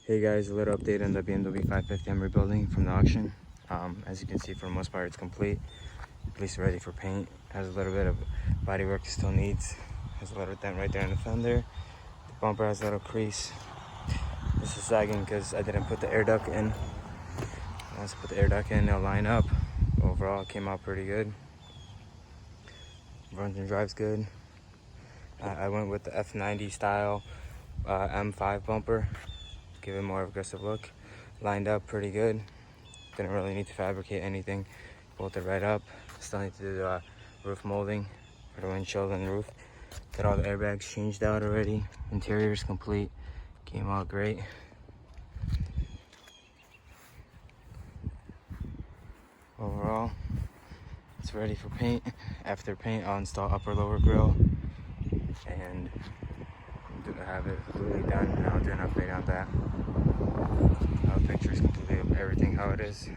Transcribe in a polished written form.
Hey guys, a little update on the BMW 550 I'm rebuilding from the auction. As you can see, for the most part it's complete, at least ready for paint. Has a little bit of body work it still needs. Has a little dent right there in the fender. The bumper has a little crease. This is sagging because I didn't put the air duct in. Once I put the air duct in, it'll line up. Overall, it came out pretty good. Runs and drives good. I went with the F90 style M5 bumper. Give it a more aggressive look. Lined up pretty good. Didn't really need to fabricate anything. Bolted right up. Still need to do the roof molding for the windshield and roof. Got all the airbags changed out already. Interior is complete. Came out great. Overall, it's ready for paint. After paint, I'll install upper lower grille and have it completely done. I'll do an update on that. Pictures completely of everything how it is.